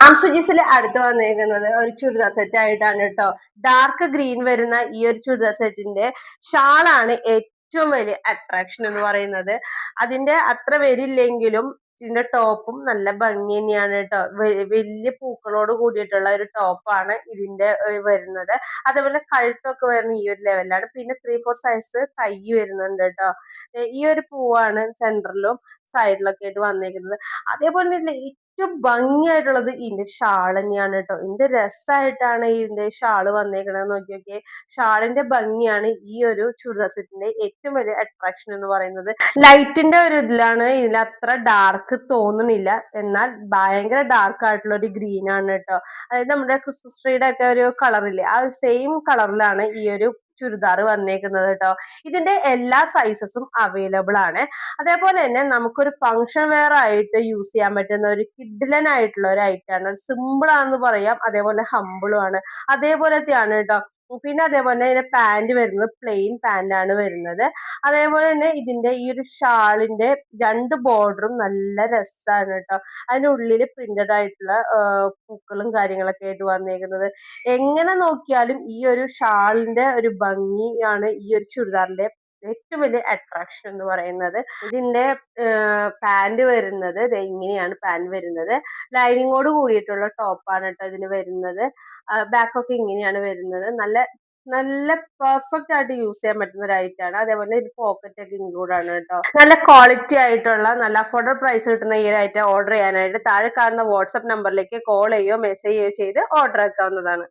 ആംസുജീസിൽ അടുത്ത് വന്നേക്കുന്നത് ഒരു ചുരിദാർ സെറ്റ് ആയിട്ടാണ് കേട്ടോ. ഡാർക്ക് ഗ്രീൻ വരുന്ന ഈ ഒരു ചുരിദാർ സെറ്റിന്റെ ഷാളാണ് ഏറ്റവും വലിയ അട്രാക്ഷൻ എന്ന് പറയുന്നത്. അതിന്റെ അത്ര വരില്ലെങ്കിലും ഇതിന്റെ ടോപ്പും നല്ല ഭംഗി തന്നെയാണ് കേട്ടോ. വലിയ പൂക്കളോട് കൂടിയിട്ടുള്ള ഒരു ടോപ്പാണ് ഇതിന്റെ വരുന്നത്. അതേപോലെ കഴുത്തൊക്കെ വരുന്ന ഈ ഒരു ലെവലിലാണ്. പിന്നെ 3/4 സൈസ് കൈ വരുന്നുണ്ട് കേട്ടോ. ഈ ഒരു പൂവാണ് സെന്ററിലും സൈഡിലൊക്കെ ആയിട്ട് വന്നേക്കുന്നത്. അതേപോലെ തന്നെ ഏറ്റവും ഭംഗിയായിട്ടുള്ളത് ഇതിന്റെ ഷാൾ തന്നെയാണ് കേട്ടോ. എന്ത് രസമായിട്ടാണ് ഇതിന്റെ ഷാള് വന്നേക്കണത് നോക്കിയൊക്കെ. ഷാളിന്റെ ഭംഗിയാണ് ഈ ഒരു ചുരിദാർ സെറ്റിന്റെ ഏറ്റവും വലിയ അട്രാക്ഷൻ എന്ന് പറയുന്നത്. ലൈറ്റിന്റെ ഒരു ഇതിലാണ് ഇതിൽ അത്ര ഡാർക്ക് തോന്നുന്നില്ല, എന്നാൽ ഭയങ്കര ഡാർക്ക് ആയിട്ടുള്ള ഒരു ഗ്രീൻ ആണ് കേട്ടോ. അതായത് നമ്മുടെ ക്രിസ്മസ് ട്രീയുടെ ഒക്കെ ഒരു കളറില്ലേ, ആ ഒരു സെയിം കളറിലാണ് ഈ ഒരു ചുരിദാർ വന്നേക്കുന്നത് കേട്ടോ. ഇതിന്റെ എല്ലാ സൈസസും അവൈലബിൾ ആണ്. അതേപോലെ തന്നെ നമുക്കൊരു ഫംഗ്ഷൻ വെയർ ആയിട്ട് യൂസ് ചെയ്യാൻ പറ്റുന്ന ഒരു കിഡ്ലൻ ആയിട്ടുള്ള ഒരു ഐറ്റം ആണ്. സിമ്പിൾ ആണെന്ന് പറയാം, അതേപോലെ ഹമ്പിളും ആണ്. അതേപോലത്തെയാണ് കേട്ടോ. പിന്നെ അതേപോലെ തന്നെ പാന്റ് വരുന്നത് പ്ലെയിൻ പാന്റ് ആണ് വരുന്നത്. അതേപോലെ തന്നെ ഇതിന്റെ ഈ ഒരു ഷാളിന്റെ രണ്ട് ബോർഡറും നല്ല രസമാണ് കേട്ടോ. അതിനുള്ളിൽ പ്രിന്റഡ് ആയിട്ടുള്ള പൂക്കളും കാര്യങ്ങളൊക്കെ ആയിട്ട് വന്നേക്കുന്നത്. എങ്ങനെ നോക്കിയാലും ഈ ഒരു ഷാളിന്റെ ഒരു ഭംഗിയാണ് ഈ ഒരു ചുരിദാറിന്റെ ഏറ്റവും വലിയ അട്രാക്ഷൻ എന്ന് പറയുന്നത്. ഇതിന്റെ പാന്റ് വരുന്നത് ഇങ്ങനെയാണ് പാന്റ് വരുന്നത്. ലൈനിങ്ങോട് കൂടിയിട്ടുള്ള ടോപ്പാണ് കേട്ടോ ഇതിന് വരുന്നത്. ബാക്കൊക്കെ ഇങ്ങനെയാണ് വരുന്നത്. നല്ല നല്ല പെർഫെക്റ്റ് ആയിട്ട് യൂസ് ചെയ്യാൻ പറ്റുന്ന ഒരു ഐറ്റാണ്. അതേപോലെ ഇത് പോക്കറ്റ് ഒക്കെ ഇൻക്ലൂഡ് ആണ് കേട്ടോ. നല്ല ക്വാളിറ്റി ആയിട്ടുള്ള നല്ല അഫോർഡബിൾ പ്രൈസ് കിട്ടുന്ന ഈ ഒരു ഐറ്റം ഓർഡർ ചെയ്യാനായിട്ട് താഴെ കാണുന്ന വാട്സ്ആപ്പ് നമ്പറിലേക്ക് കോൾ ചെയ്യോ മെസ്സേജ് ചെയ്യോ ചെയ്ത് ഓർഡർ ആക്കാവുന്നതാണ്.